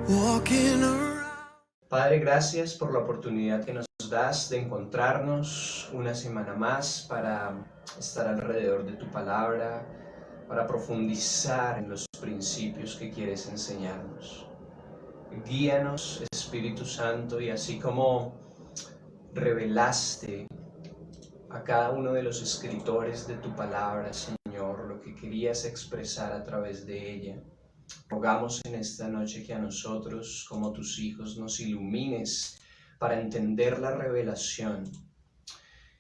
walking around. Padre, gracias por la oportunidad que nos das de encontrarnos una semana más para estar alrededor de tu palabra, para profundizar en los principios que quieres enseñarnos. Guíanos, Espíritu Santo, y así como revelaste a cada uno de los escritores de tu palabra, Señor, lo que querías expresar a través de ella, rogamos en esta noche que a nosotros, como tus hijos, nos ilumines para entender la revelación,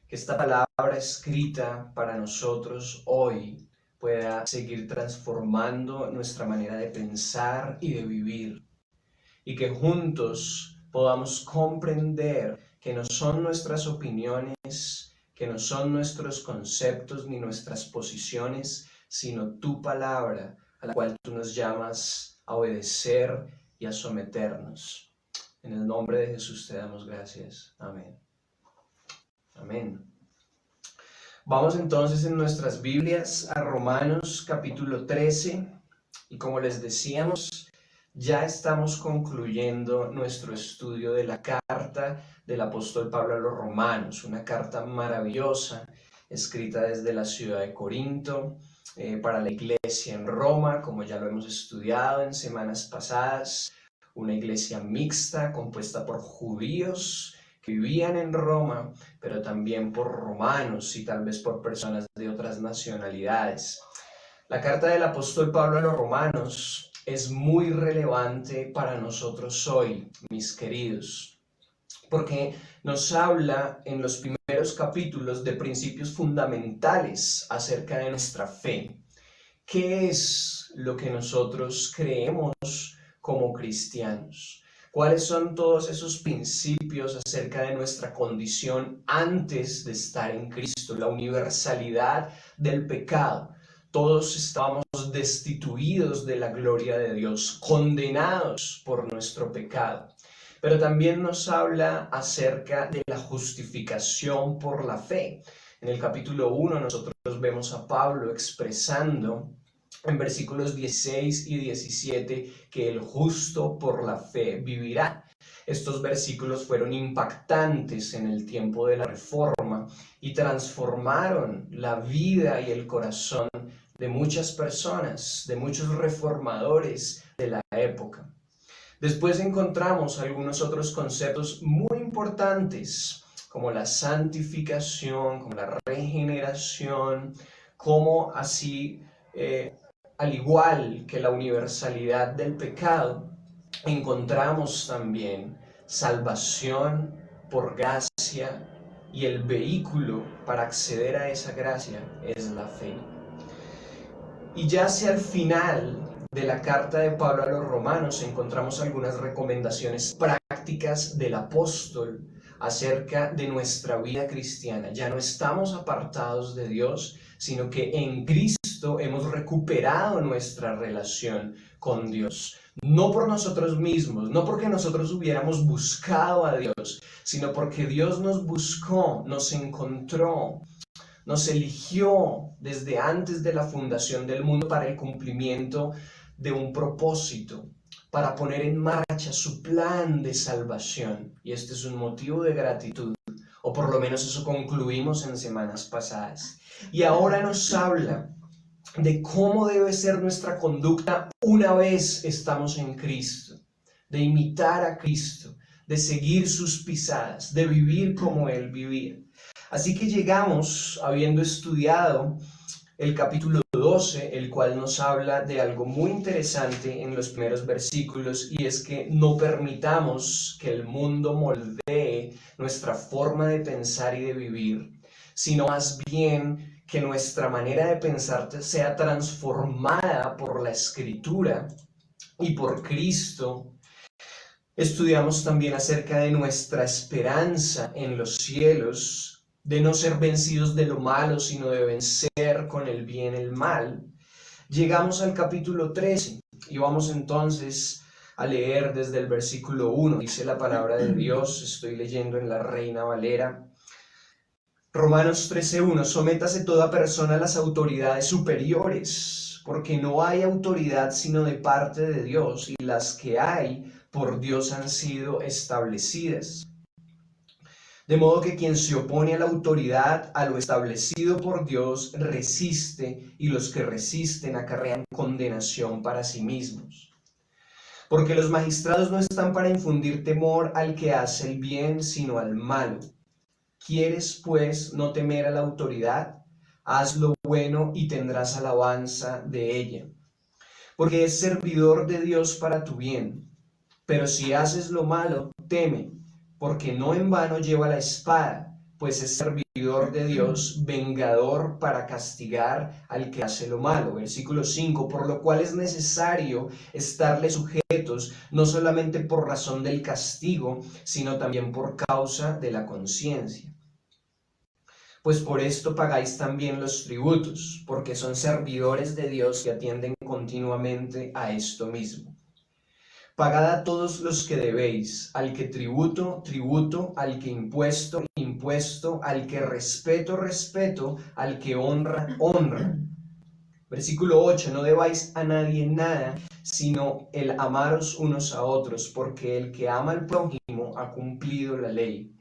que esta palabra escrita para nosotros hoy pueda seguir transformando nuestra manera de pensar y de vivir, y que juntos podamos comprender que no son nuestras opiniones, que no son nuestros conceptos ni nuestras posiciones, sino tu palabra, a la cual tú nos llamas a obedecer y a someternos. En el nombre de Jesús te damos gracias. Amén. Amén. Vamos entonces en nuestras Biblias a Romanos capítulo 13, y como les decíamos, ya estamos concluyendo nuestro estudio de la carta del apóstol Pablo a los Romanos, una carta maravillosa, escrita desde la ciudad de Corinto, para la iglesia en Roma, como ya lo hemos estudiado en semanas pasadas, una iglesia mixta compuesta por judíos que vivían en Roma, pero también por romanos y tal vez por personas de otras nacionalidades. La carta del apóstol Pablo a los Romanos es muy relevante para nosotros hoy, mis queridos, porque nos habla en los primeros capítulos de principios fundamentales acerca de nuestra fe. ¿Qué es lo que nosotros creemos como cristianos? ¿Cuáles son todos esos principios acerca de nuestra condición antes de estar en Cristo? La universalidad del pecado. Todos estábamos destituidos de la gloria de Dios, condenados por nuestro pecado. Pero también nos habla acerca de la justificación por la fe. En el capítulo 1 nosotros vemos a Pablo expresando en versículos 16 y 17 que el justo por la fe vivirá. Estos versículos fueron impactantes en el tiempo de la Reforma y transformaron la vida y el corazón de muchas personas, de muchos reformadores de la época. Después encontramos algunos otros conceptos muy importantes, como la santificación, como la regeneración, como así, al igual que la universalidad del pecado, encontramos también salvación por gracia, y el vehículo para acceder a esa gracia es la fe. Y ya hacia el final de la carta de Pablo a los Romanos encontramos algunas recomendaciones prácticas del apóstol acerca de nuestra vida cristiana. Ya no estamos apartados de Dios, sino que en Cristo hemos recuperado nuestra relación con Dios. No por nosotros mismos, no porque nosotros hubiéramos buscado a Dios, sino porque Dios nos buscó, nos encontró, nos eligió desde antes de la fundación del mundo para el cumplimiento de un propósito, para poner en marcha su plan de salvación. Y este es un motivo de gratitud, o por lo menos eso concluimos en semanas pasadas. Y ahora nos habla de cómo debe ser nuestra conducta una vez estamos en Cristo, de imitar a Cristo, de seguir sus pisadas, de vivir como Él vivía. Así que llegamos, habiendo estudiado el capítulo 12, el cual nos habla de algo muy interesante en los primeros versículos, y es que no permitamos que el mundo moldee nuestra forma de pensar y de vivir, sino más bien que nuestra manera de pensar sea transformada por la Escritura y por Cristo. Estudiamos también acerca de nuestra esperanza en los cielos, de no ser vencidos de lo malo, sino de vencer con el bien el mal. Llegamos al capítulo 13 y vamos entonces a leer desde el versículo 1. Dice la palabra de Dios, estoy leyendo en la Reina Valera. Romanos 13:1, sométase toda persona a las autoridades superiores, porque no hay autoridad sino de parte de Dios, y las que hay por Dios han sido establecidas. De modo que quien se opone a la autoridad, a lo establecido por Dios, resiste, y los que resisten acarrean condenación para sí mismos. Porque los magistrados no están para infundir temor al que hace el bien, sino al malo. ¿Quieres, pues, no temer a la autoridad? Haz lo bueno y tendrás alabanza de ella, porque es servidor de Dios para tu bien. Pero si haces lo malo, teme, porque no en vano lleva la espada, pues es servidor de Dios, vengador para castigar al que hace lo malo. Versículo 5, por lo cual es necesario estarle sujetos, no solamente por razón del castigo, sino también por causa de la conciencia. Pues por esto pagáis también los tributos, porque son servidores de Dios que atienden continuamente a esto mismo. Pagad a todos los que debéis, al que tributo, tributo, al que impuesto, impuesto, al que respeto, respeto, al que honra, honra. Versículo 8, no debáis a nadie nada, sino el amaros unos a otros, porque el que ama al prójimo ha cumplido la ley.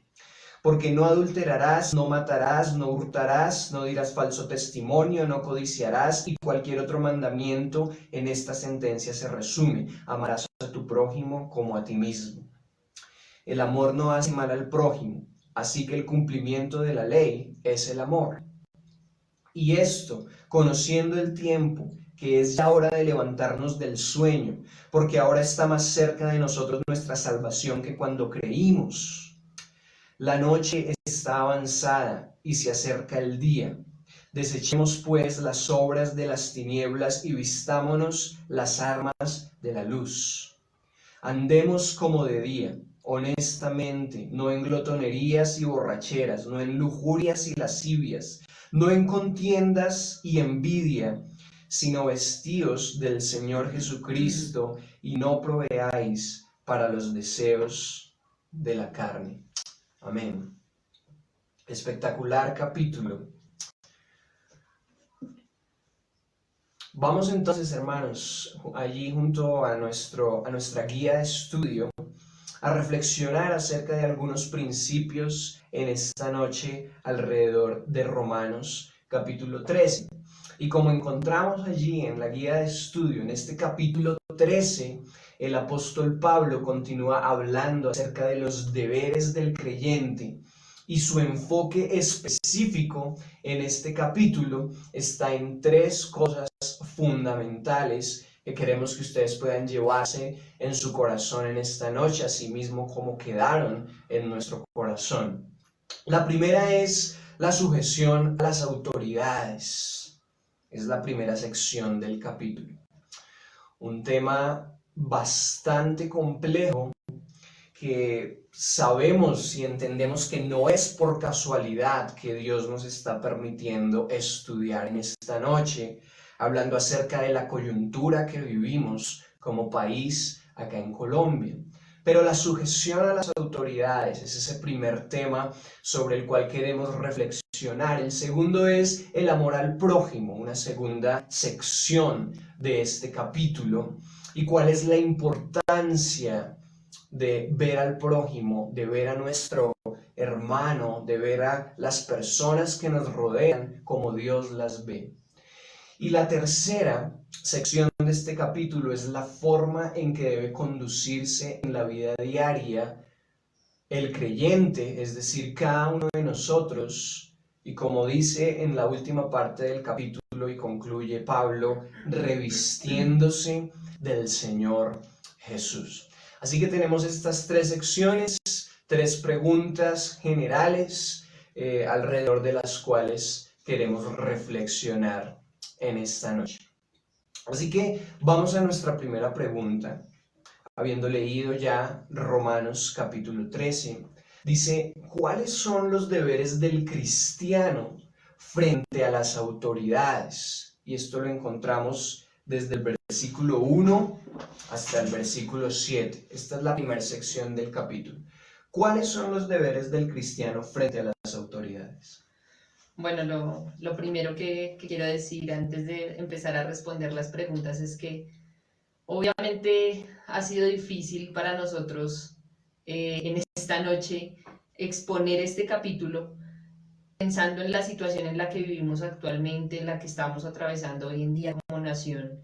Porque no adulterarás, no matarás, no hurtarás, no dirás falso testimonio, no codiciarás, y cualquier otro mandamiento en esta sentencia se resume: amarás a tu prójimo como a ti mismo. El amor no hace mal al prójimo, así que el cumplimiento de la ley es el amor. Y esto, conociendo el tiempo, que es ya hora de levantarnos del sueño, porque ahora está más cerca de nosotros nuestra salvación que cuando creímos. La noche está avanzada y se acerca el día. Desechemos pues las obras de las tinieblas y vistámonos las armas de la luz. Andemos como de día, honestamente, no en glotonerías y borracheras, no en lujurias y lascivias, no en contiendas y envidia, sino vestíos del Señor Jesucristo y no proveáis para los deseos de la carne. Amén. Espectacular capítulo. Vamos entonces, hermanos, allí junto a nuestra guía de estudio, a reflexionar acerca de algunos principios en esta noche alrededor de Romanos capítulo 13. Y como encontramos allí en la guía de estudio, en este capítulo 13, el apóstol Pablo continúa hablando acerca de los deberes del creyente, y su enfoque específico en este capítulo está en tres cosas fundamentales que queremos que ustedes puedan llevarse en su corazón en esta noche, así mismo como quedaron en nuestro corazón. La primera es la sujeción a las autoridades. Es la primera sección del capítulo. Un tema bastante complejo que sabemos y entendemos que no es por casualidad que Dios nos está permitiendo estudiar en esta noche, hablando acerca de la coyuntura que vivimos como país acá en Colombia. Pero la sujeción a las autoridades es ese primer tema sobre el cual queremos reflexionar. El segundo es el amor al prójimo, una segunda sección de este capítulo. ¿Y cuál es la importancia de ver al prójimo, de ver a nuestro hermano, de ver a las personas que nos rodean como Dios las ve? Y la tercera sección de este capítulo es la forma en que debe conducirse en la vida diaria el creyente, es decir, cada uno de nosotros, y como dice en la última parte del capítulo y concluye Pablo, revistiéndose del Señor Jesús. Así que tenemos estas tres secciones, tres preguntas generales alrededor de las cuales queremos reflexionar en esta noche. Así que vamos a nuestra primera pregunta. Habiendo leído ya Romanos capítulo 13, dice: ¿cuáles son los deberes del cristiano frente a las autoridades? Y esto lo encontramos desde el versículo 1 hasta el versículo 7. Esta es la primera sección del capítulo. ¿Cuáles son los deberes del cristiano frente a las autoridades? Bueno, lo primero que quiero decir antes de empezar a responder las preguntas es que Obviamente ha sido difícil para nosotros en esta noche exponer este capítulo, pensando en la situación en la que vivimos actualmente, en la que estamos atravesando hoy en día como nación.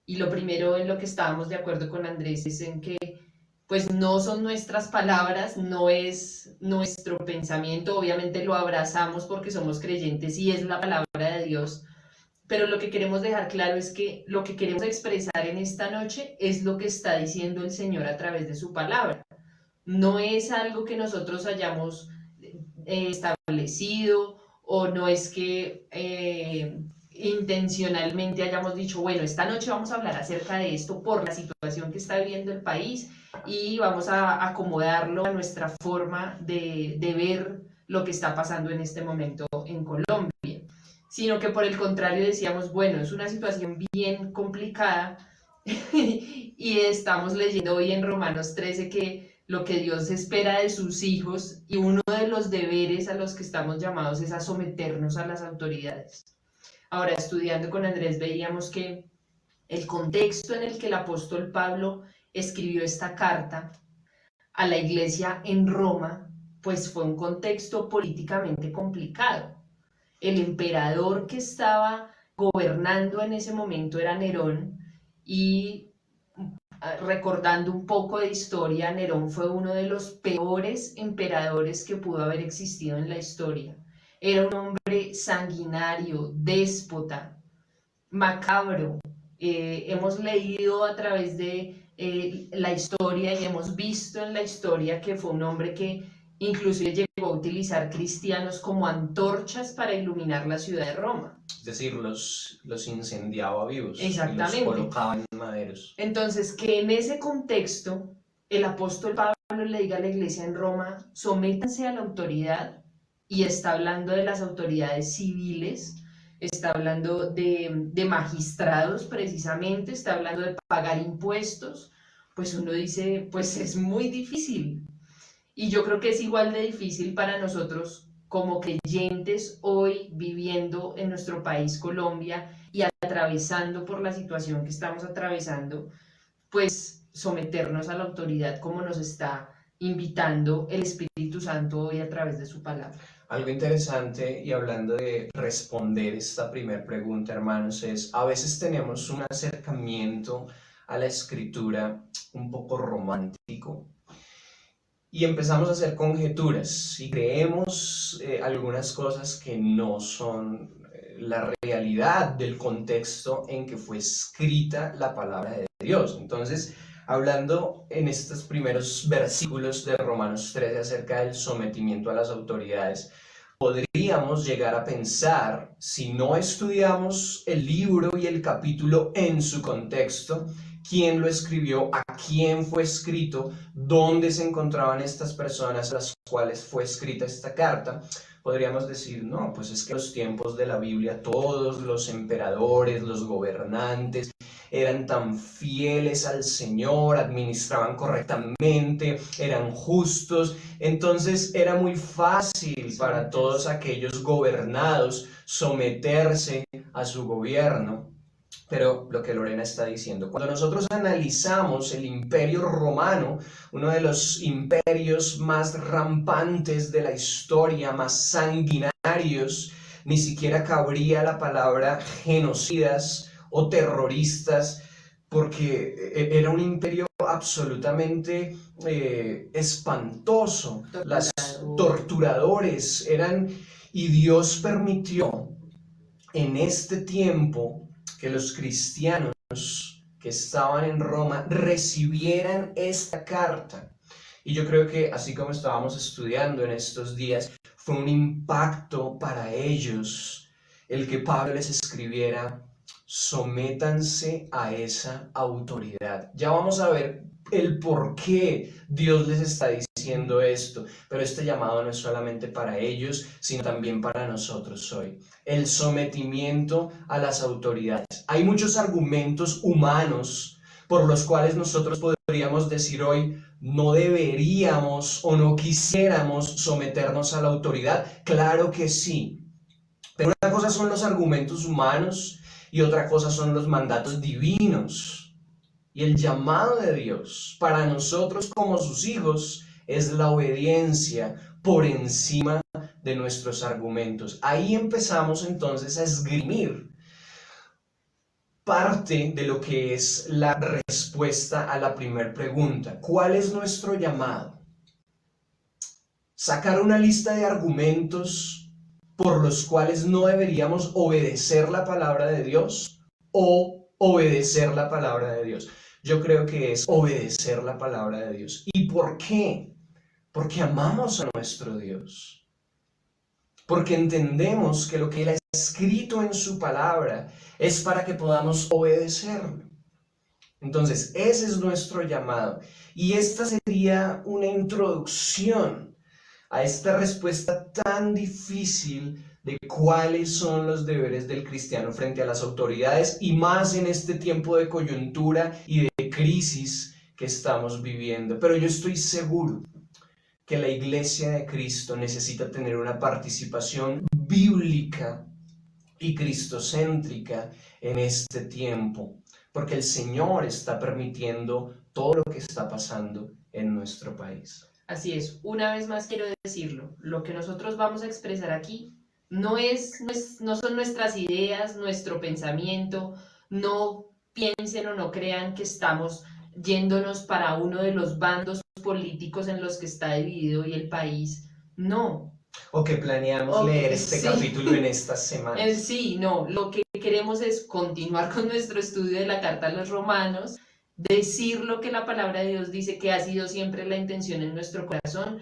Y lo primero en lo que estábamos de acuerdo con Andrés es en que pues no son nuestras palabras, no es nuestro pensamiento, obviamente lo abrazamos porque somos creyentes y es la palabra de Dios, pero lo que queremos dejar claro es que lo que queremos expresar en esta noche es lo que está diciendo el Señor a través de su palabra. No es algo que nosotros hayamos establecido o no es que intencionalmente hayamos dicho, bueno, esta noche vamos a hablar acerca de esto por la situación que está viviendo el país y vamos a acomodarlo a nuestra forma de ver lo que está pasando en este momento en Colombia, sino que por el contrario decíamos, bueno, es una situación bien complicada y estamos leyendo hoy en Romanos 13 que lo que Dios espera de sus hijos y uno de los deberes a los que estamos llamados es a someternos a las autoridades. Ahora, estudiando con Andrés, veíamos que el contexto en el que el apóstol Pablo escribió esta carta a la iglesia en Roma, pues fue un contexto políticamente complicado. El emperador que estaba gobernando en ese momento era Nerón y recordando un poco de historia, Nerón fue uno de los peores emperadores que pudo haber existido en la historia. Era un hombre sanguinario, déspota, macabro. Hemos leído a través de la historia y hemos visto en la historia que fue un hombre que inclusive llegó a utilizar cristianos como antorchas para iluminar la ciudad de Roma. Es decir, los incendiaba vivos. Exactamente. Y los colocaban en maderos. Entonces, que en ese contexto el apóstol Pablo le diga a la iglesia en Roma, sométanse a la autoridad, y está hablando de las autoridades civiles, está hablando de magistrados precisamente, está hablando de pagar impuestos, pues uno dice, pues es muy difícil. Y yo creo que es igual de difícil para nosotros como creyentes hoy viviendo en nuestro país Colombia y atravesando por la situación que estamos atravesando, pues someternos a la autoridad como nos está invitando el Espíritu Santo hoy a través de su palabra. Algo interesante, y hablando de responder esta primera pregunta, hermanos, es a veces tenemos un acercamiento a la escritura un poco romántico y empezamos a hacer conjeturas y creemos algunas cosas que no son la realidad del contexto en que fue escrita la palabra de Dios. Entonces, hablando en estos primeros versículos de Romanos 13 acerca del sometimiento a las autoridades, podríamos llegar a pensar, si no estudiamos el libro y el capítulo en su contexto, quién lo escribió, a quién fue escrito, dónde se encontraban estas personas a las cuales fue escrita esta carta, podríamos decir, no, pues es que en los tiempos de la Biblia todos los emperadores, los gobernantes, eran tan fieles al Señor, administraban correctamente, eran justos, entonces era muy fácil para todos aquellos gobernados someterse a su gobierno. Pero lo que Lorena está diciendo, cuando nosotros analizamos el Imperio Romano, uno de los imperios más rampantes de la historia, más sanguinarios, ni siquiera cabría la palabra genocidas o terroristas, porque era un imperio absolutamente espantoso. Los torturadores eran, y Dios permitió en este tiempo que los cristianos que estaban en Roma recibieran esta carta. Y yo creo que, así como estábamos estudiando en estos días, fue un impacto para ellos el que Pablo les escribiera: sométanse a esa autoridad. Ya vamos a ver el por qué Dios les está diciendo esto, pero este llamado no es solamente para ellos, sino también para nosotros hoy. El sometimiento a las autoridades. Hay muchos argumentos humanos por los cuales nosotros podríamos decir hoy, no deberíamos o no quisiéramos someternos a la autoridad. Claro que sí, pero una cosa son los argumentos humanos y otra cosa son los mandatos divinos. Y el llamado de Dios para nosotros como sus hijos es la obediencia por encima de nuestros argumentos. Ahí empezamos entonces a esgrimir parte de lo que es la respuesta a la primera pregunta. ¿Cuál es nuestro llamado? Sacar una lista de argumentos por los cuales no deberíamos obedecer la palabra de Dios o obedecer la palabra de Dios. Yo creo que es obedecer la palabra de Dios. ¿Y por qué? Porque amamos a nuestro Dios. Porque entendemos que lo que Él ha escrito en su palabra es para que podamos obedecerlo. Entonces, ese es nuestro llamado. Y esta sería una introducción a esta respuesta tan difícil de cuáles son los deberes del cristiano frente a las autoridades y más en este tiempo de coyuntura y de crisis que estamos viviendo. Pero yo estoy seguro que la Iglesia de Cristo necesita tener una participación bíblica y cristocéntrica en este tiempo, porque el Señor está permitiendo todo lo que está pasando en nuestro país. Así es, una vez más quiero decirlo, lo que nosotros vamos a expresar aquí no son nuestras ideas, nuestro pensamiento, no piensen o no crean que estamos yéndonos para uno de los bandos políticos en los que está dividido hoy el país, no. O que planeamos leer este capítulo en estas semanas. Sí, no, lo que queremos es continuar con nuestro estudio de la Carta a los Romanos, decir lo que la palabra de Dios dice que ha sido siempre la intención en nuestro corazón.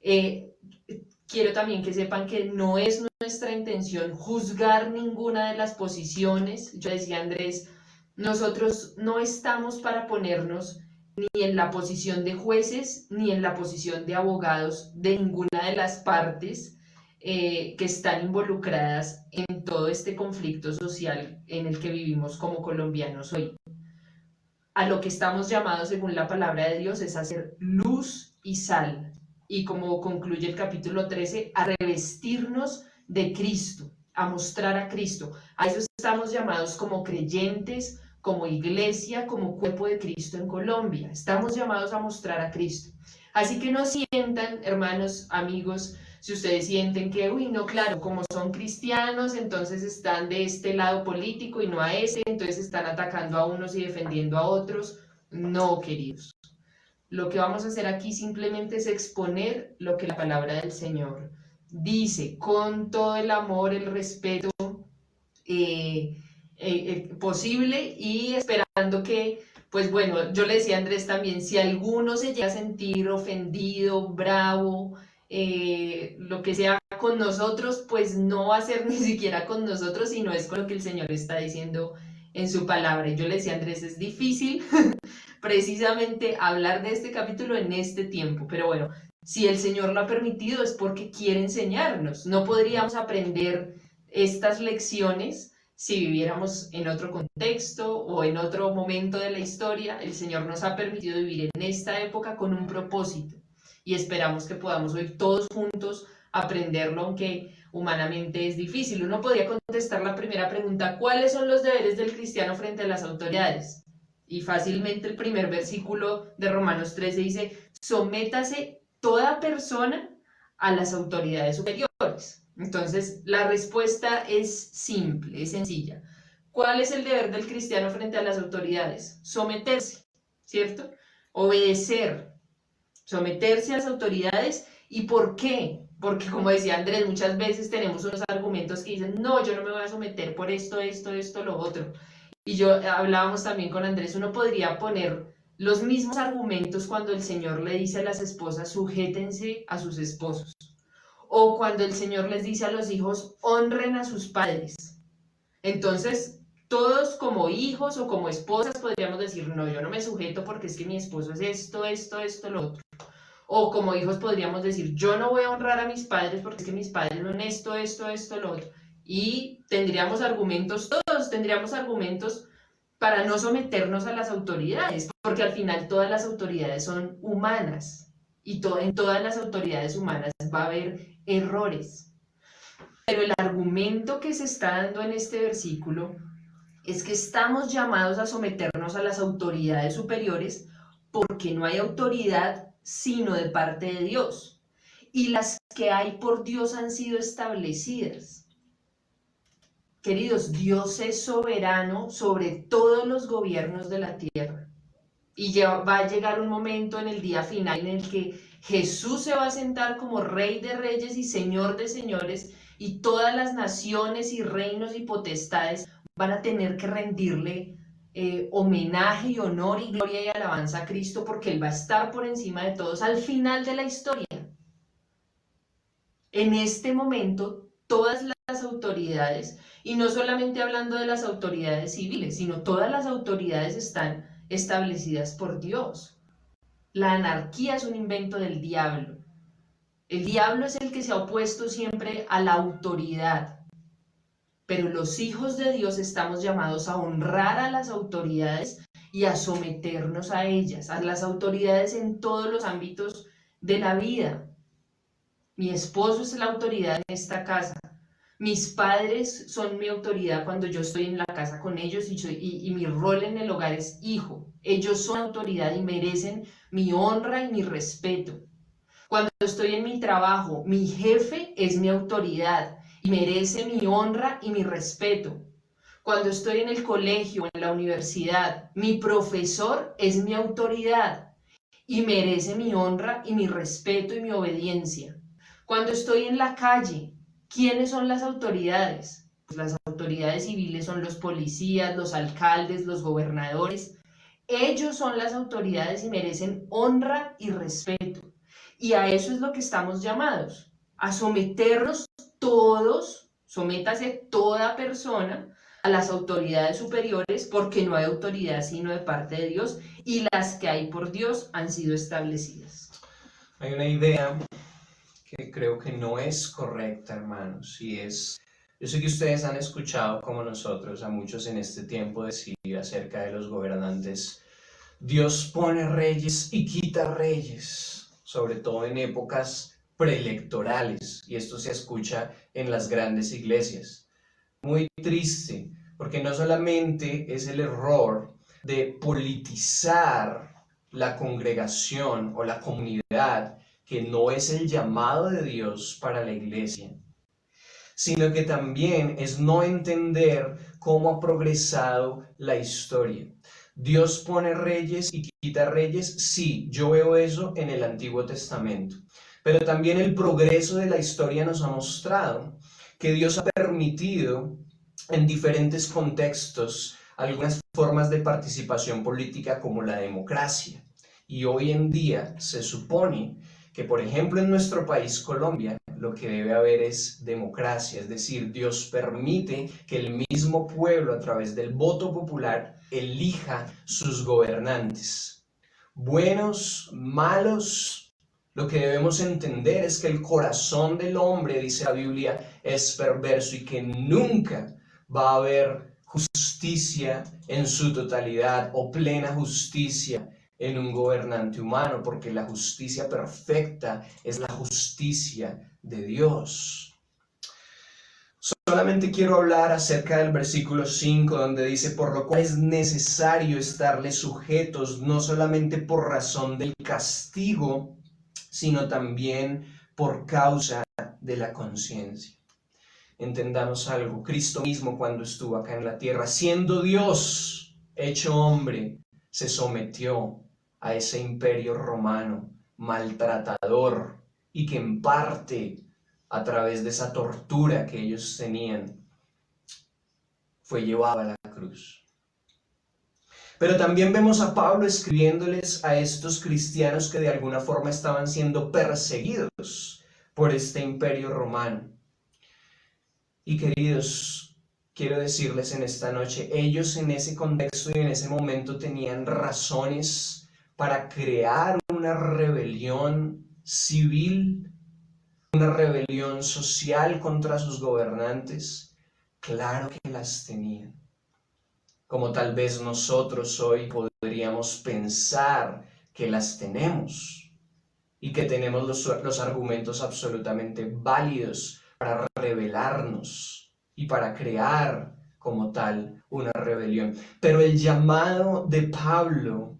Quiero también que sepan que no es nuestra intención juzgar ninguna de las posiciones. Yo decía, Andrés, nosotros no estamos para ponernos ni en la posición de jueces ni en la posición de abogados de ninguna de las partes que están involucradas en todo este conflicto social en el que vivimos como colombianos hoy. A lo que estamos llamados según la palabra de Dios es a ser luz y sal, y como concluye el capítulo 13, a revestirnos de Cristo, a mostrar a Cristo. A eso estamos llamados como creyentes, como iglesia, como cuerpo de Cristo en Colombia. Estamos llamados a mostrar a Cristo. Así que no sientan, hermanos, amigos, si ustedes sienten que, uy, no, claro, como son cristianos, entonces están de este lado político y no a ese, entonces están atacando a unos y defendiendo a otros. No, queridos. Lo que vamos a hacer aquí simplemente es exponer lo que la palabra del Señor dice, con todo el amor, el respeto posible, y esperando que, pues bueno, yo le decía a Andrés también, si alguno se llega a sentir ofendido, bravo, lo que sea con nosotros, pues no va a ser ni siquiera con nosotros, sino es con lo que el Señor está diciendo en su palabra. Y yo le decía a Andrés, es difícil precisamente hablar de este capítulo en este tiempo, pero bueno, si el Señor lo ha permitido es porque quiere enseñarnos. No podríamos aprender estas lecciones si viviéramos en otro contexto o en otro momento de la historia. El Señor nos ha permitido vivir en esta época con un propósito y esperamos que podamos hoy todos juntos aprenderlo, aunque humanamente es difícil. Uno podría contestar la primera pregunta: ¿cuáles son los deberes del cristiano frente a las autoridades? Y fácilmente el primer versículo de Romanos 13 dice: sométase toda persona a las autoridades superiores. Entonces, la respuesta es simple, es sencilla. ¿Cuál es el deber del cristiano frente a las autoridades? Someterse, ¿cierto? Obedecer, someterse a las autoridades. ¿Y por qué? Porque, como decía Andrés, muchas veces tenemos unos argumentos que dicen: no, yo no me voy a someter por esto, lo otro. Y yo hablábamos también con Andrés, uno podría poner los mismos argumentos cuando el Señor le dice a las esposas: sujétense a sus esposos. O cuando el Señor les dice a los hijos: honren a sus padres. Entonces, todos como hijos o como esposas podríamos decir: no, yo no me sujeto porque es que mi esposo es esto, lo otro. O como hijos podríamos decir: yo no voy a honrar a mis padres porque es que mis padres son esto, lo otro. Y tendríamos argumentos, todos tendríamos argumentos para no someternos a las autoridades, porque al final todas las autoridades son humanas y en todas las autoridades humanas va a haber errores. Pero el argumento que se está dando en este versículo es que estamos llamados a someternos a las autoridades superiores porque no hay autoridad sino de parte de Dios. Y las que hay por Dios han sido establecidas. Queridos, Dios es soberano sobre todos los gobiernos de la tierra. Y ya va a llegar un momento en el día final en el que Jesús se va a sentar como Rey de Reyes y Señor de Señores, y todas las naciones y reinos y potestades van a tener que rendirle homenaje y honor y gloria y alabanza a Cristo, porque Él va a estar por encima de todos al final de la historia. En este momento, todas las autoridades, y no solamente hablando de las autoridades civiles, sino todas las autoridades están establecidas por Dios. La anarquía es un invento del diablo. El diablo es el que se ha opuesto siempre a la autoridad. Pero los hijos de Dios estamos llamados a honrar a las autoridades y a someternos a ellas, a las autoridades en todos los ámbitos de la vida. Mi esposo es la autoridad en esta casa. Mis padres son mi autoridad cuando yo estoy en la casa con ellos y mi rol en el hogar es hijo. Ellos son autoridad y merecen mi honra y mi respeto. Cuando estoy en mi trabajo, mi jefe es mi autoridad y merece mi honra y mi respeto. Cuando estoy en el colegio, en la universidad, mi profesor es mi autoridad y merece mi honra y mi respeto y mi obediencia. Cuando estoy en la calle, ¿quiénes son las autoridades? Pues las autoridades civiles son los policías, los alcaldes, los gobernadores. Ellos son las autoridades y merecen honra y respeto. Y a eso es lo que estamos llamados, a someternos todos, sométase toda persona a las autoridades superiores, porque no hay autoridad sino de parte de Dios, y las que hay por Dios han sido establecidas. Hay una idea que creo que no es correcta, hermanos, y es, yo sé que ustedes han escuchado como nosotros a muchos en este tiempo decir acerca de los gobernantes: Dios pone reyes y quita reyes, sobre todo en épocas preelectorales, y esto se escucha en las grandes iglesias. Muy triste, porque no solamente es el error de politizar la congregación o la comunidad, que no es el llamado de Dios para la iglesia, sino que también es no entender cómo ha progresado la historia. Dios pone reyes y quita reyes, sí, yo veo eso en el Antiguo Testamento, pero también el progreso de la historia nos ha mostrado que Dios ha permitido en diferentes contextos algunas formas de participación política como la democracia. Y hoy en día se supone que, por ejemplo, en nuestro país, Colombia, lo que debe haber es democracia, es decir, Dios permite que el mismo pueblo, a través del voto popular, elija sus gobernantes. Buenos, malos, lo que debemos entender es que el corazón del hombre, dice la Biblia, es perverso y que nunca va a haber justicia en su totalidad o plena justicia en un gobernante humano, porque la justicia perfecta es la justicia de Dios. Solamente quiero hablar acerca del versículo 5, donde dice: por lo cual es necesario estarle sujetos, no solamente por razón del castigo, sino también por causa de la conciencia. Entendamos algo: Cristo mismo, cuando estuvo acá en la tierra, siendo Dios hecho hombre, se sometió a ese imperio romano maltratador, y que en parte, a través de esa tortura que ellos tenían, fue llevado a la cruz. Pero también vemos a Pablo escribiéndoles a estos cristianos que de alguna forma estaban siendo perseguidos por este imperio romano. Y queridos, quiero decirles en esta noche, ellos en ese contexto y en ese momento tenían razones para crear una rebelión civil, una rebelión social contra sus gobernantes. Claro que las tenían. Como tal vez nosotros hoy podríamos pensar que las tenemos y que tenemos los argumentos absolutamente válidos para rebelarnos y para crear como tal una rebelión. Pero el llamado de Pablo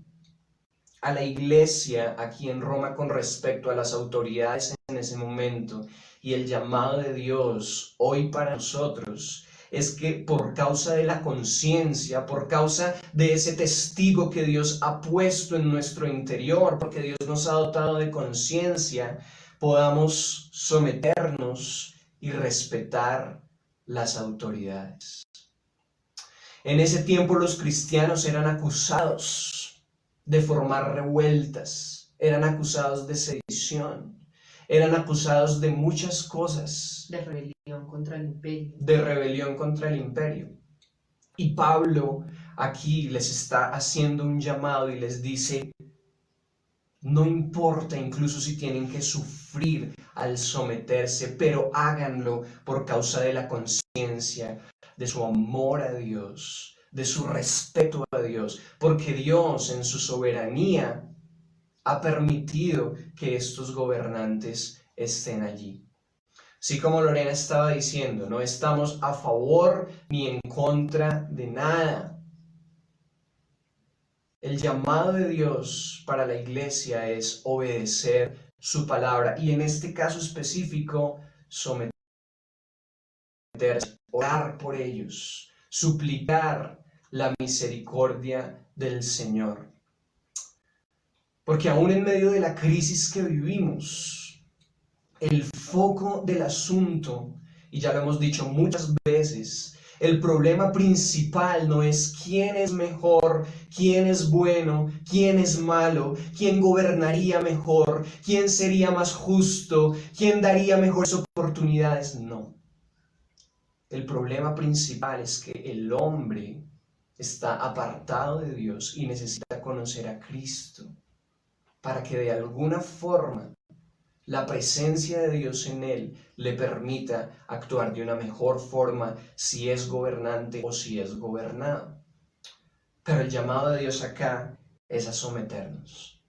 a la iglesia aquí en Roma con respecto a las autoridades en ese momento y el llamado de Dios hoy para nosotros es que por causa de la conciencia, por causa de ese testigo que Dios ha puesto en nuestro interior, porque Dios nos ha dotado de conciencia, podamos someternos y respetar las autoridades. En ese tiempo los cristianos eran acusados de formar revueltas, eran acusados de sedición, eran acusados de muchas cosas. De rebelión contra el imperio. De rebelión contra el imperio. Y Pablo aquí les está haciendo un llamado y les dice, no importa incluso si tienen que sufrir al someterse, pero háganlo por causa de la conciencia, de su amor a Dios, de su respeto a Dios, porque Dios en su soberanía ha permitido que estos gobernantes estén allí. Así como Lorena estaba diciendo, no estamos a favor ni en contra de nada. El llamado de Dios para la iglesia es obedecer su palabra y en este caso específico someterse, orar por ellos, suplicar la misericordia del Señor. Porque aún en medio de la crisis que vivimos, el foco del asunto, y ya lo hemos dicho muchas veces, el problema principal no es quién es mejor, quién es bueno, quién es malo, quién gobernaría mejor, quién sería más justo, quién daría mejores oportunidades. No. El problema principal es que el hombre está apartado de Dios y necesita conocer a Cristo para que de alguna forma la presencia de Dios en él le permita actuar de una mejor forma si es gobernante o si es gobernado. Pero el llamado de Dios acá es a someternos.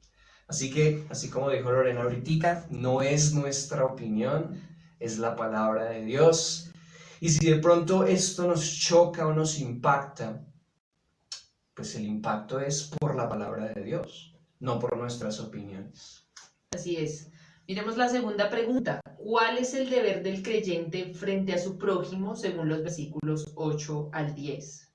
Así que, así como dijo Lorena ahorita, no es nuestra opinión, es la palabra de Dios. Y si de pronto esto nos choca o nos impacta, pues el impacto es por la palabra de Dios, no por nuestras opiniones. Así es. Miremos la segunda pregunta. ¿Cuál es el deber del creyente frente a su prójimo según los versículos 8 al 10?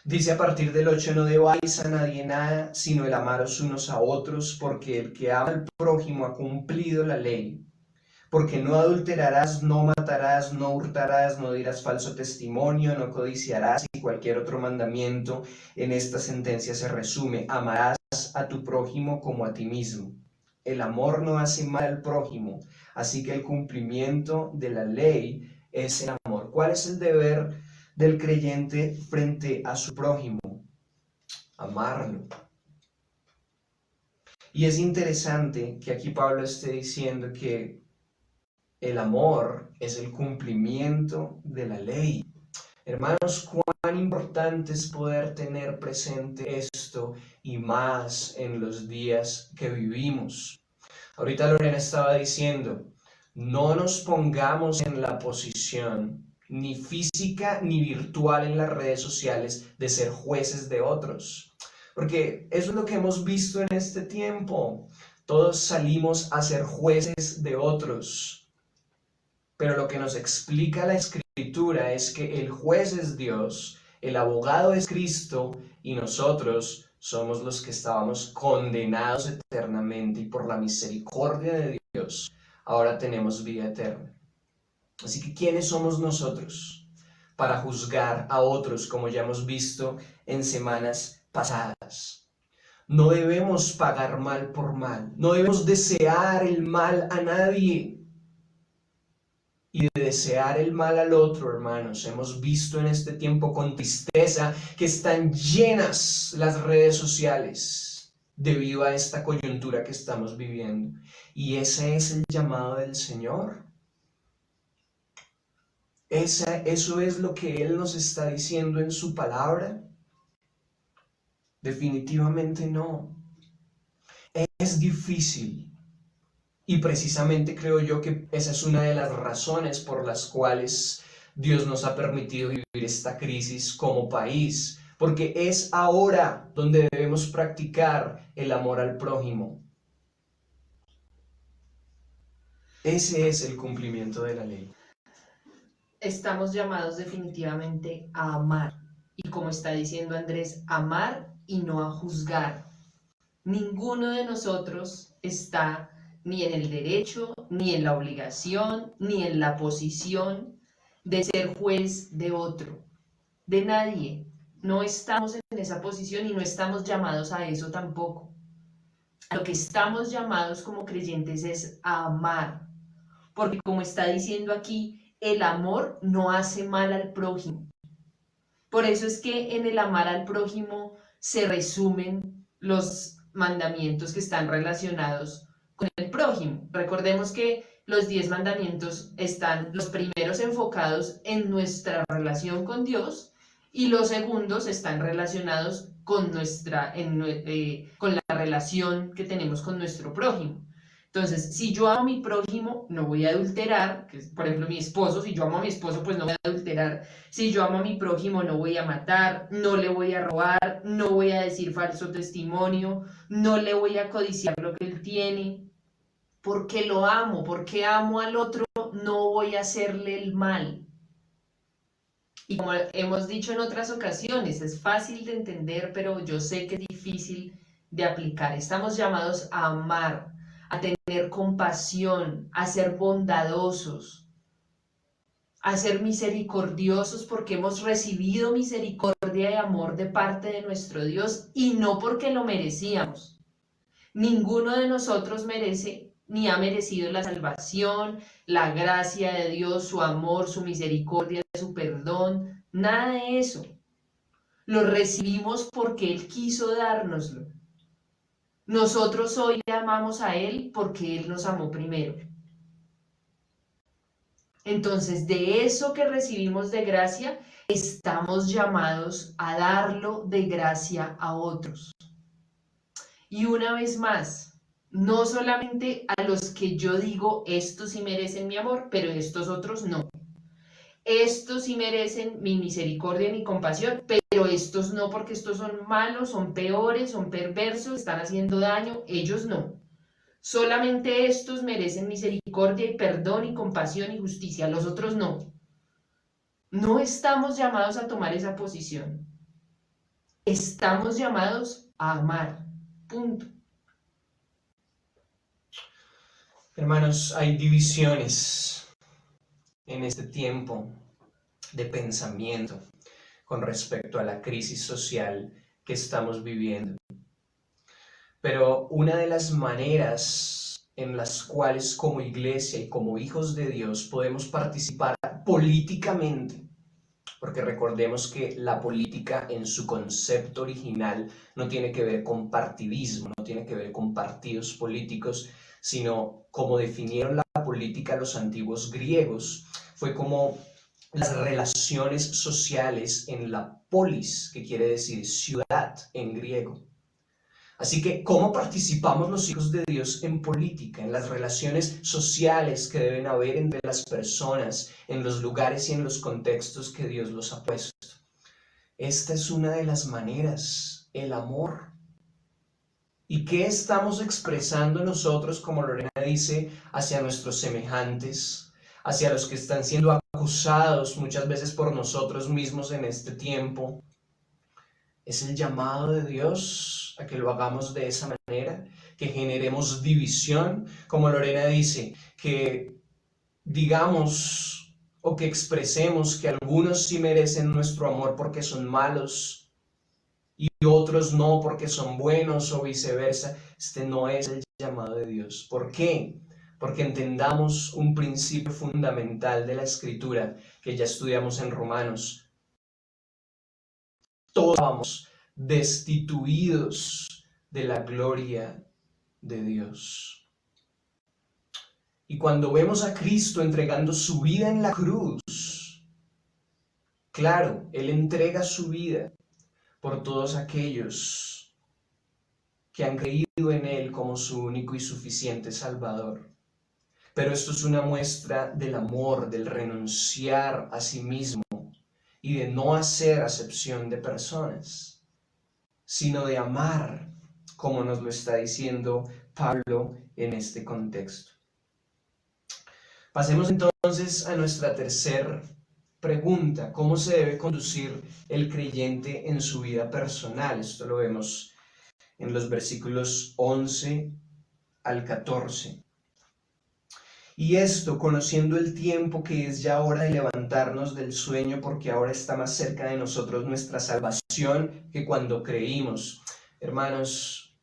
Dice a partir del 8, no debáis a nadie nada, sino el amaros unos a otros, porque el que ama al prójimo ha cumplido la ley. Porque no adulterarás, no matarás, no hurtarás, no dirás falso testimonio, no codiciarás, y cualquier otro mandamiento en esta sentencia se resume: amarás a tu prójimo como a ti mismo. El amor no hace mal al prójimo, así que el cumplimiento de la ley es el amor. ¿Cuál es el deber del creyente frente a su prójimo? Amarlo. Y es interesante que aquí Pablo esté diciendo que el amor es el cumplimiento de la ley. Hermanos, cuán importante es poder tener presente esto y más en los días que vivimos. Ahorita Lorena estaba diciendo, no nos pongamos en la posición ni física ni virtual en las redes sociales de ser jueces de otros. Porque eso es lo que hemos visto en este tiempo. Todos salimos a ser jueces de otros. Pero lo que nos explica la Escritura es que el juez es Dios, el abogado es Cristo y nosotros somos los que estábamos condenados eternamente y por la misericordia de Dios ahora tenemos vida eterna. Así que ¿quiénes somos nosotros para juzgar a otros, como ya hemos visto en semanas pasadas? No debemos pagar mal por mal, no debemos desear el mal a nadie. Y de desear el mal al otro, hermanos, hemos visto en este tiempo con tristeza que están llenas las redes sociales debido a esta coyuntura que estamos viviendo. Y ese es el llamado del Señor. Eso es lo que Él nos está diciendo en su palabra. Definitivamente no. Es difícil. Y precisamente creo yo que esa es una de las razones por las cuales Dios nos ha permitido vivir esta crisis como país, porque es ahora donde debemos practicar el amor al prójimo. Ese es el cumplimiento de la ley. Estamos llamados definitivamente a amar. Y como está diciendo Andrés, amar y no a juzgar. Ninguno de nosotros está ni en el derecho, ni en la obligación, ni en la posición de ser juez de otro, de nadie. No estamos en esa posición y no estamos llamados a eso tampoco. A lo que estamos llamados como creyentes es a amar, porque como está diciendo aquí, el amor no hace mal al prójimo. Por eso es que en el amar al prójimo se resumen los mandamientos que están relacionados con el prójimo. Recordemos que los 10 mandamientos están los primeros enfocados en nuestra relación con Dios y los segundos están relacionados con con la relación que tenemos con nuestro prójimo. Entonces, si yo amo a mi prójimo, no voy a adulterar, que es, por ejemplo, mi esposo, si yo amo a mi esposo, pues no voy a adulterar. Si yo amo a mi prójimo, no voy a matar, no le voy a robar, no voy a decir falso testimonio, no le voy a codiciar lo que él tiene. Porque lo amo, porque amo al otro, no voy a hacerle el mal. Y como hemos dicho en otras ocasiones, es fácil de entender, pero yo sé que es difícil de aplicar. Estamos llamados a amar, a tener compasión, a ser bondadosos, a ser misericordiosos porque hemos recibido misericordia y amor de parte de nuestro Dios y no porque lo merecíamos. Ninguno de nosotros merece ni ha merecido la salvación, la gracia de Dios, su amor, su misericordia, su perdón, nada de eso. Lo recibimos porque Él quiso dárnoslo. Nosotros hoy le amamos a Él porque Él nos amó primero. Entonces, de eso que recibimos de gracia, estamos llamados a darlo de gracia a otros. Y una vez más, no solamente a los que yo digo, estos sí merecen mi amor, pero estos otros no. Estos sí merecen mi misericordia y mi compasión, pero estos no, porque estos son malos, son peores, son perversos, están haciendo daño, ellos no. Solamente estos merecen misericordia y perdón y compasión y justicia, los otros no. No estamos llamados a tomar esa posición. Estamos llamados a amar. Punto. Hermanos, hay divisiones en este tiempo de pensamiento con respecto a la crisis social que estamos viviendo. Pero una de las maneras en las cuales como iglesia y como hijos de Dios podemos participar políticamente, porque recordemos que la política en su concepto original no tiene que ver con partidismo, no tiene que ver con partidos políticos, sino como definieron la política los antiguos griegos, fue como las relaciones sociales en la polis, que quiere decir ciudad en griego. Así que, ¿cómo participamos los hijos de Dios en política, en las relaciones sociales que deben haber entre las personas, en los lugares y en los contextos que Dios los ha puesto? Esta es una de las maneras, el amor. ¿Y qué estamos expresando nosotros, como Lorena dice, hacia nuestros semejantes, hacia los que están siendo acusados muchas veces por nosotros mismos en este tiempo? Es el llamado de Dios a que lo hagamos de esa manera, que generemos división, como Lorena dice, que digamos o que expresemos que algunos sí merecen nuestro amor porque son malos y otros no porque son buenos o viceversa. Este no es el llamado de Dios. ¿Por qué? Porque entendamos un principio fundamental de la Escritura que ya estudiamos en Romanos. Todos vamos destituidos de la gloria de Dios. Y cuando vemos a Cristo entregando su vida en la cruz, claro, Él entrega su vida por todos aquellos que han creído en Él como su único y suficiente Salvador. Pero esto es una muestra del amor, del renunciar a sí mismo y de no hacer acepción de personas, sino de amar, como nos lo está diciendo Pablo en este contexto. Pasemos entonces a nuestra tercera pregunta: ¿cómo se debe conducir el creyente en su vida personal? Esto lo vemos en los versículos 11 al 14. Y esto, conociendo el tiempo, que es ya hora de levantarnos del sueño, porque ahora está más cerca de nosotros nuestra salvación que cuando creímos. Hermanos,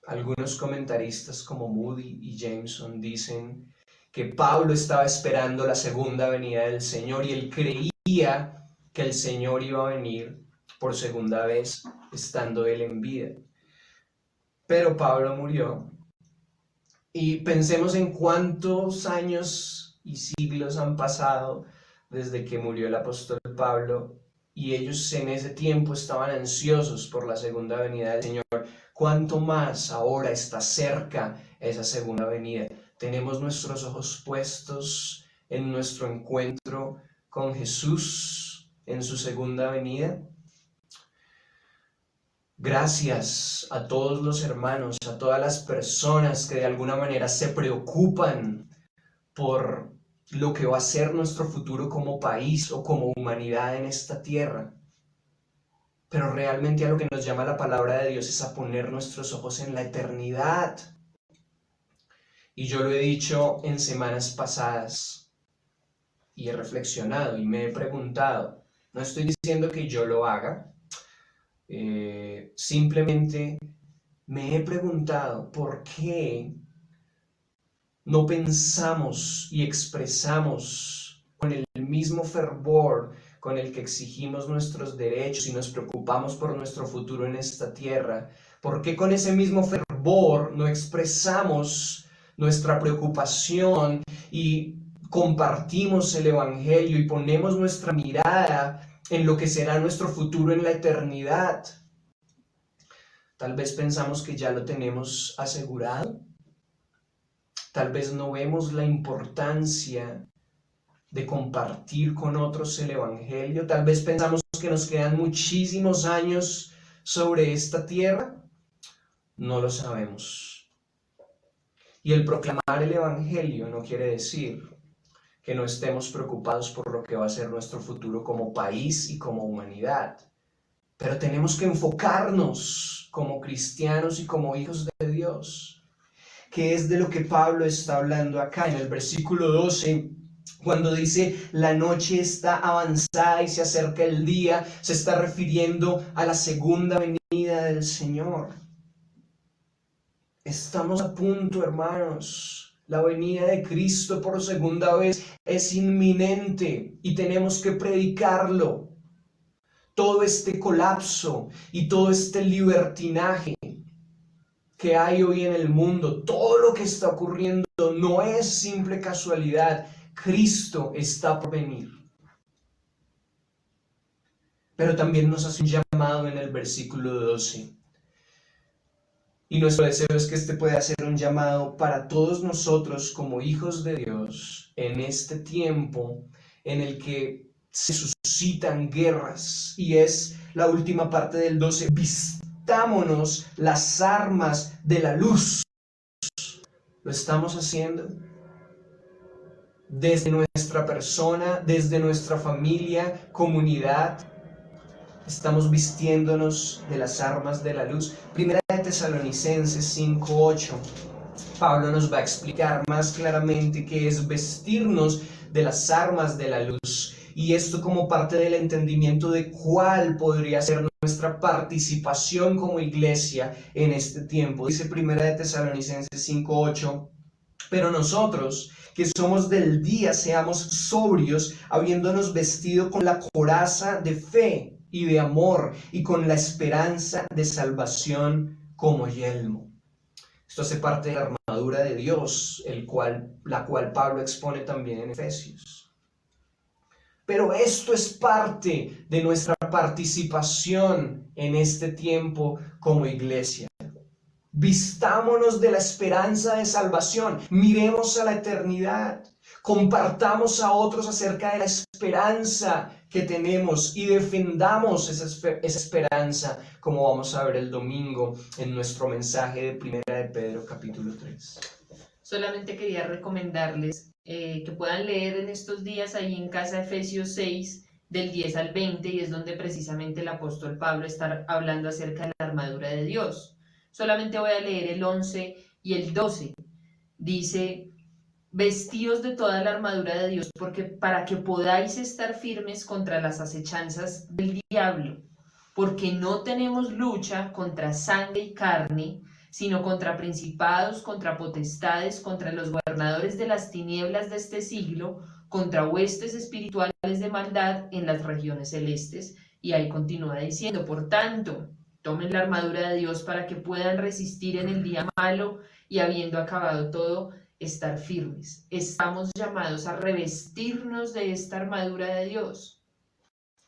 algunos comentaristas como Moody y Jameson dicen que Pablo estaba esperando la segunda venida del Señor y él creía que el Señor iba a venir por segunda vez estando él en vida. Pero Pablo murió. Y pensemos en cuántos años y siglos han pasado desde que murió el apóstol Pablo, y ellos en ese tiempo estaban ansiosos por la segunda venida del Señor. ¿Cuánto más ahora está cerca esa segunda venida? Tenemos nuestros ojos puestos en nuestro encuentro con Jesús en su segunda venida. Gracias a todos los hermanos, a todas las personas que de alguna manera se preocupan por lo que va a ser nuestro futuro como país o como humanidad en esta tierra. Pero realmente a lo que nos llama la palabra de Dios es a poner nuestros ojos en la eternidad. Y yo lo he dicho en semanas pasadas y he reflexionado y me he preguntado. No estoy diciendo que yo lo haga. Simplemente me he preguntado por qué no pensamos y expresamos con el mismo fervor con el que exigimos nuestros derechos y nos preocupamos por nuestro futuro en esta tierra. ¿Por qué con ese mismo fervor no expresamos nuestra preocupación y compartimos el Evangelio y ponemos nuestra mirada en lo que será nuestro futuro en la eternidad? Tal vez pensamos que ya lo tenemos asegurado. Tal vez no vemos la importancia de compartir con otros el Evangelio. Tal vez pensamos que nos quedan muchísimos años sobre esta tierra. No lo sabemos. Y el proclamar el Evangelio no quiere decir que no estemos preocupados por lo que va a ser nuestro futuro como país y como humanidad. Pero tenemos que enfocarnos como cristianos y como hijos de Dios, que es de lo que Pablo está hablando acá en el versículo 12, cuando dice la noche está avanzada y se acerca el día. Se está refiriendo a la segunda venida del Señor. Estamos a punto, hermanos. La venida de Cristo por segunda vez es inminente y tenemos que predicarlo. Todo este colapso y todo este libertinaje que hay hoy en el mundo, todo lo que está ocurriendo no es simple casualidad. Cristo está por venir. Pero también nos hace un llamado en el versículo 12. Y nuestro deseo es que este pueda ser un llamado para todos nosotros como hijos de Dios en este tiempo en el que se suscitan guerras. Y es la última parte del 12. Vistámonos las armas de la luz. ¿Lo estamos haciendo? Desde nuestra persona, desde nuestra familia, comunidad. Estamos vistiéndonos de las armas de la luz. Primera de Tesalonicenses 5:8. Pablo nos va a explicar más claramente qué es vestirnos de las armas de la luz. Y esto como parte del entendimiento de cuál podría ser nuestra participación como iglesia en este tiempo. Dice Primera de Tesalonicenses 5:8. Pero nosotros, que somos del día, seamos sobrios, habiéndonos vestido con la coraza de fe y de amor, y con la esperanza de salvación como yelmo. Esto hace parte de la armadura de Dios, la cual Pablo expone también en Efesios. Pero esto es parte de nuestra participación en este tiempo como iglesia. Vistámonos de la esperanza de salvación, miremos a la eternidad, compartamos a otros acerca de la esperanza que tenemos y defendamos esa esperanza, como vamos a ver el domingo en nuestro mensaje de Primera de Pedro capítulo 3. Solamente quería recomendarles que puedan leer en estos días ahí en casa Efesios 6, del 10 al 20, y es donde precisamente el apóstol Pablo está hablando acerca de la armadura de Dios. Solamente voy a leer el 11 y el 12. Dice: vestíos de toda la armadura de Dios, porque para que podáis estar firmes contra las acechanzas del diablo, porque no tenemos lucha contra sangre y carne, sino contra principados, contra potestades, contra los gobernadores de las tinieblas de este siglo, contra huestes espirituales de maldad en las regiones celestes. Y ahí continúa diciendo: por tanto, tomen la armadura de Dios para que puedan resistir en el día malo y, habiendo acabado todo, estar firmes. Estamos llamados a revestirnos de esta armadura de Dios.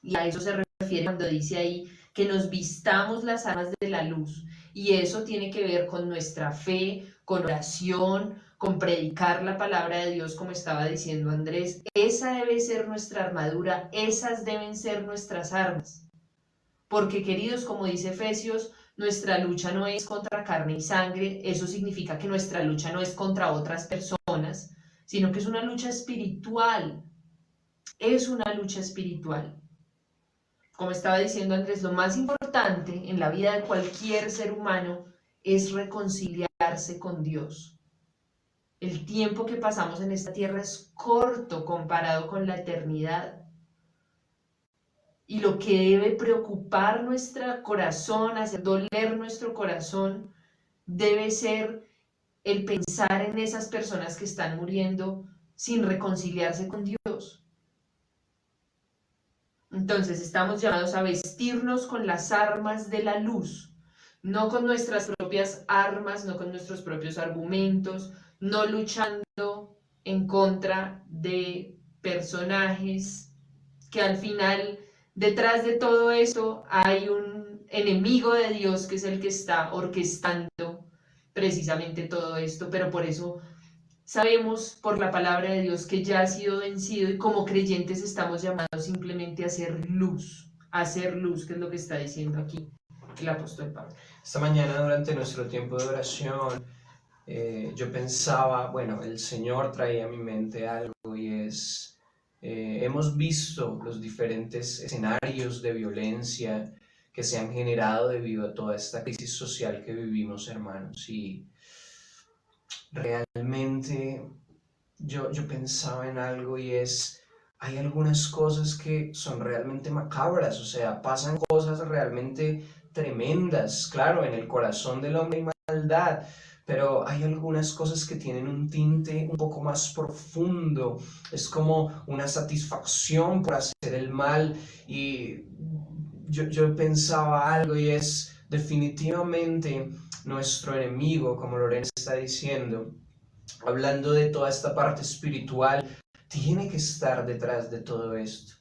Y a eso se refiere cuando dice ahí que nos vistamos las armas de la luz. Y eso tiene que ver con nuestra fe, con oración, con predicar la palabra de Dios, como estaba diciendo Andrés. Esa debe ser nuestra armadura, esas deben ser nuestras armas. Porque, queridos, como dice Efesios, nuestra lucha no es contra carne y sangre. Eso significa que nuestra lucha no es contra otras personas, sino que es una lucha espiritual. Es una lucha espiritual. Como estaba diciendo Andrés, lo más importante en la vida de cualquier ser humano es reconciliarse con Dios. El tiempo que pasamos en esta tierra es corto comparado con la eternidad. Y lo que debe preocupar nuestro corazón, hacer doler nuestro corazón, debe ser el pensar en esas personas que están muriendo sin reconciliarse con Dios. Entonces estamos llamados a vestirnos con las armas de la luz, no con nuestras propias armas, no con nuestros propios argumentos, no luchando en contra de personajes que al final, detrás de todo esto, hay un enemigo de Dios que es el que está orquestando precisamente todo esto, pero por eso sabemos por la palabra de Dios que ya ha sido vencido, y como creyentes estamos llamados simplemente a hacer luz, que es lo que está diciendo aquí el apóstol Pablo. Esta mañana, durante nuestro tiempo de oración, yo pensaba, bueno, el Señor traía a mi mente algo, y es, hemos visto los diferentes escenarios de violencia que se han generado debido a toda esta crisis social que vivimos, hermanos, y realmente yo pensaba en algo, y es, hay algunas cosas que son realmente macabras, o sea, pasan cosas realmente tremendas. Claro, en el corazón del hombre hay maldad, pero hay algunas cosas que tienen un tinte un poco más profundo. Es como una satisfacción por hacer el mal, y yo pensaba algo, y es definitivamente nuestro enemigo, como Lorena está diciendo, hablando de toda esta parte espiritual, tiene que estar detrás de todo esto.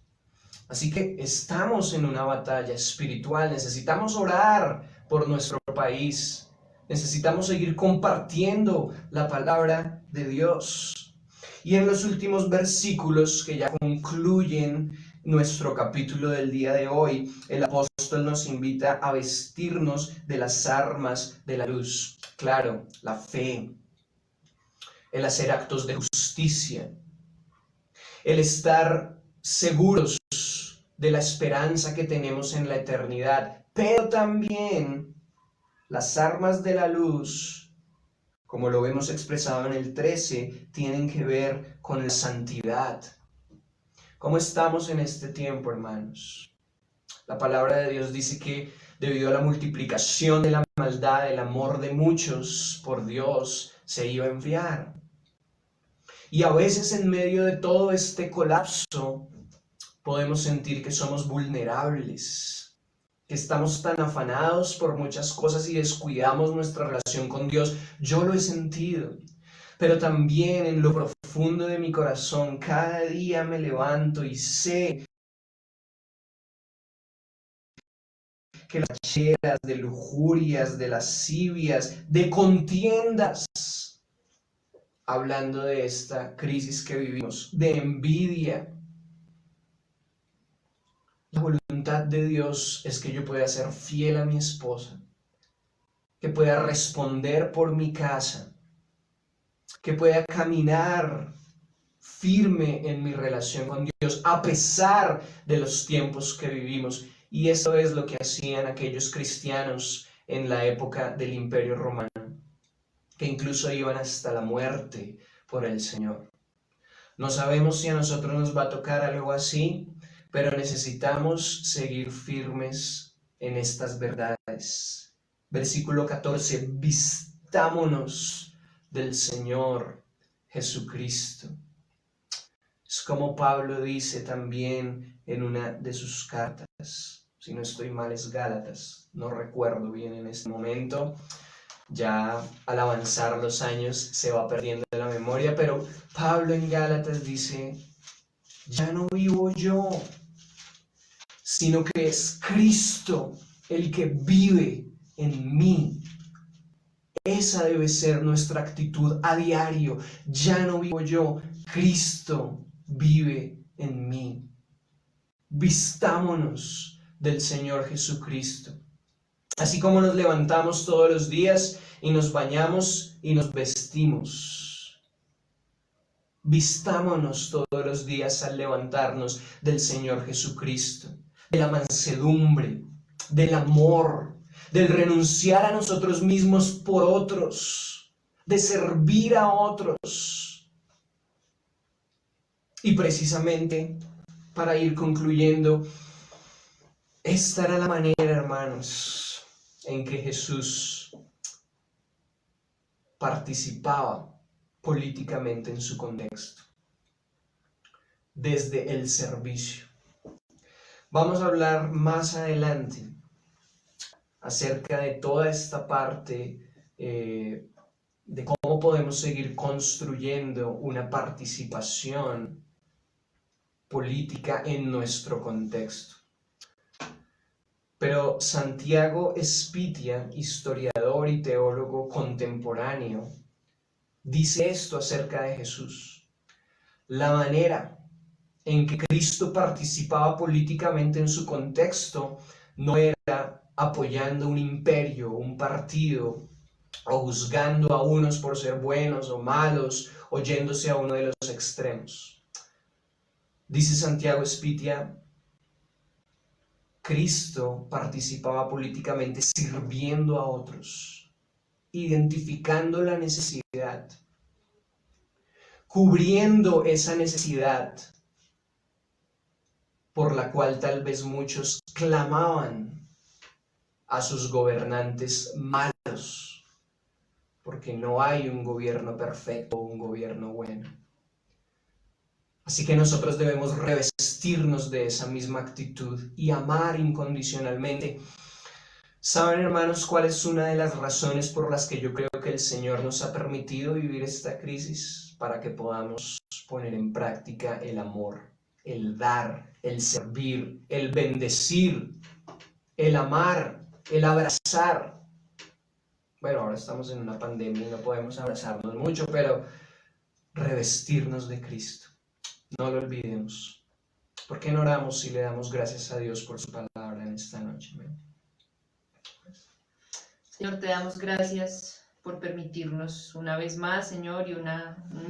Así que estamos en una batalla espiritual, necesitamos orar por nuestro país, necesitamos seguir compartiendo la palabra de Dios. Y en los últimos versículos que ya concluyen nuestro capítulo del día de hoy, el apóstol nos invita a vestirnos de las armas de la luz. Claro, la fe, el hacer actos de justicia, el estar seguros de la esperanza que tenemos en la eternidad, pero también las armas de la luz, como lo vemos expresado en el 13, tienen que ver con la santidad. ¿Cómo estamos en este tiempo, hermanos? La palabra de Dios dice que debido a la multiplicación de la maldad, el amor de muchos por Dios se iba a enfriar. Y a veces en medio de todo este colapso podemos sentir que somos vulnerables, que estamos tan afanados por muchas cosas y descuidamos nuestra relación con Dios. Yo lo he sentido, pero también en lo profundo de mi corazón cada día me levanto y sé que las rancheras, de lujurias, de lascivias, de contiendas, hablando de esta crisis que vivimos, de envidia. La voluntad de Dios es que yo pueda ser fiel a mi esposa, que pueda responder por mi casa, que pueda caminar firme en mi relación con Dios a pesar de los tiempos que vivimos. Y eso es lo que hacían aquellos cristianos en la época del Imperio Romano, que incluso iban hasta la muerte por el Señor. No sabemos si a nosotros nos va a tocar algo así, pero necesitamos seguir firmes en estas verdades. Versículo 14, vistámonos del Señor Jesucristo. Es como Pablo dice también en una de sus cartas, si no estoy mal es Gálatas, no recuerdo bien en este momento, ya al avanzar los años se va perdiendo la memoria, pero Pablo en Gálatas dice, ya no vivo yo, sino que es Cristo el que vive en mí. Esa debe ser nuestra actitud a diario. Ya no vivo yo, Cristo vive en mí. Vistámonos del Señor Jesucristo. Así como nos levantamos todos los días y nos bañamos y nos vestimos. Vistámonos todos los días al levantarnos del Señor Jesucristo, de la mansedumbre, del amor, del renunciar a nosotros mismos por otros, de servir a otros. Y precisamente, para ir concluyendo, esta era la manera, hermanos, en que Jesús participaba políticamente en su contexto, desde el servicio. Vamos a hablar más adelante acerca de toda esta parte de cómo podemos seguir construyendo una participación política en nuestro contexto. Pero Santiago Espitia, historiador y teólogo contemporáneo, dice esto acerca de Jesús. La manera en que Cristo participaba políticamente en su contexto no era apoyando un imperio, un partido, o juzgando a unos por ser buenos o malos, o yéndose a uno de los extremos. Dice Santiago Espitia, Cristo participaba políticamente sirviendo a otros, identificando la necesidad, cubriendo esa necesidad por la cual tal vez muchos clamaban a sus gobernantes malos, porque no hay un gobierno perfecto o un gobierno bueno. Así que nosotros debemos revestirnos de esa misma actitud y amar incondicionalmente. ¿Saben, hermanos, cuál es una de las razones por las que yo creo que el Señor nos ha permitido vivir esta crisis? Para que podamos poner en práctica el amor, el dar, el servir, el bendecir, el amar, el abrazar. Bueno, ahora estamos en una pandemia y no podemos abrazarnos mucho, pero revestirnos de Cristo. No lo olvidemos. ¿Por qué no oramos y le damos gracias a Dios por su palabra en esta noche? Señor, te damos gracias por permitirnos una vez más, Señor, y un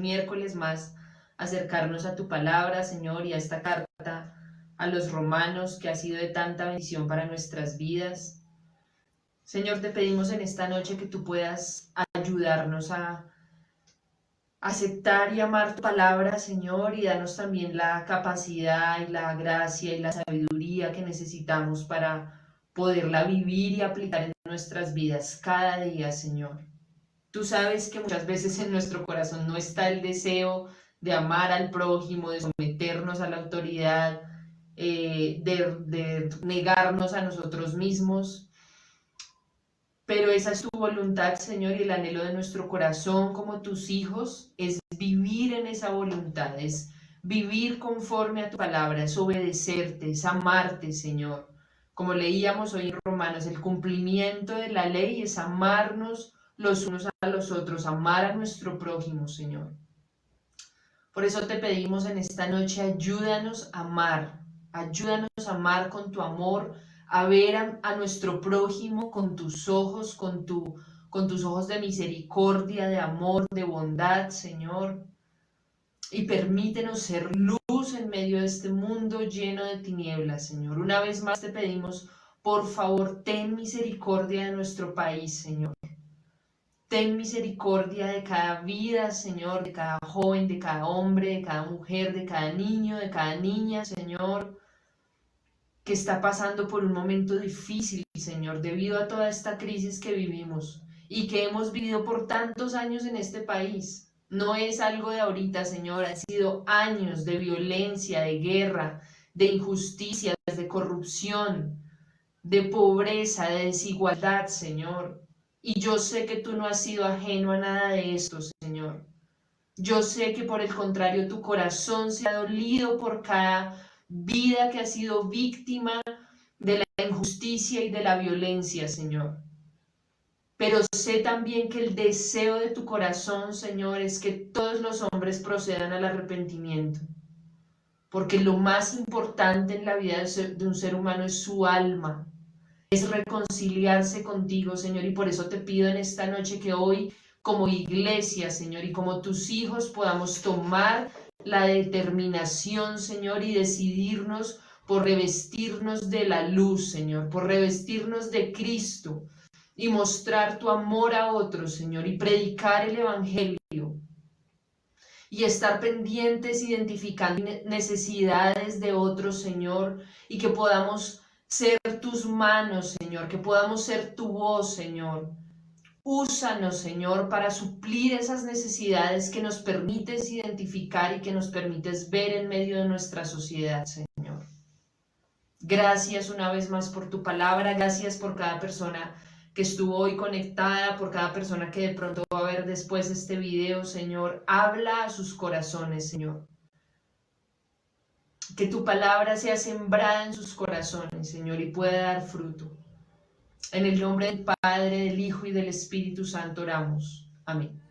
miércoles más acercarnos a tu palabra, Señor, y a esta carta a los romanos que ha sido de tanta bendición para nuestras vidas. Señor, te pedimos en esta noche que tú puedas ayudarnos a aceptar y amar tu palabra, Señor, y danos también la capacidad y la gracia y la sabiduría que necesitamos para poderla vivir y aplicar en nuestras vidas cada día, Señor. Tú sabes que muchas veces en nuestro corazón no está el deseo de amar al prójimo, de someternos a la autoridad, de negarnos a nosotros mismos. Pero esa es tu voluntad, Señor, y el anhelo de nuestro corazón como tus hijos es vivir en esa voluntad, es vivir conforme a tu palabra, es obedecerte, es amarte, Señor, Como leíamos hoy en Romanos, el cumplimiento de la ley es amarnos los unos a los otros, amar a nuestro prójimo, Señor. Por eso te pedimos en esta noche, ayúdanos a amar con tu amor, a ver a nuestro prójimo con tus ojos, con tus ojos de misericordia, de amor, de bondad, Señor. Y permítenos ser luz en medio de este mundo lleno de tinieblas, Señor. Una vez más te pedimos, por favor, ten misericordia de nuestro país, Señor. Ten misericordia de cada vida, Señor, de cada joven, de cada hombre, de cada mujer, de cada niño, de cada niña, Señor, que está pasando por un momento difícil, Señor, debido a toda esta crisis que vivimos y que hemos vivido por tantos años en este país. No es algo de ahorita, Señor, han sido años de violencia, de guerra, de injusticias, de corrupción, de pobreza, de desigualdad, Señor. Y yo sé que tú no has sido ajeno a nada de esto, Señor. Yo sé que por el contrario tu corazón se ha dolido por cada vida que ha sido víctima de la injusticia y de la violencia, Señor. Pero sé también que el deseo de tu corazón, Señor, es que todos los hombres procedan al arrepentimiento. Porque lo más importante en la vida de un ser humano es su alma. Es reconciliarse contigo, Señor, y por eso te pido en esta noche que hoy, como iglesia, Señor, y como tus hijos, podamos tomar la determinación, Señor, y decidirnos por revestirnos de la luz, Señor, por revestirnos de Cristo y mostrar tu amor a otros, Señor, y predicar el Evangelio y estar pendientes, identificando necesidades de otros, Señor, y que podamos ser tus manos, Señor, que podamos ser tu voz, Señor. Úsanos, Señor, para suplir esas necesidades que nos permites identificar y que nos permites ver en medio de nuestra sociedad, Señor. Gracias una vez más por tu palabra, gracias por cada persona que estuvo hoy conectada, por cada persona que de pronto va a ver después este video, Señor. Habla a sus corazones, Señor. Que tu palabra sea sembrada en sus corazones, Señor, y pueda dar fruto. En el nombre del Padre, del Hijo y del Espíritu Santo oramos. Amén.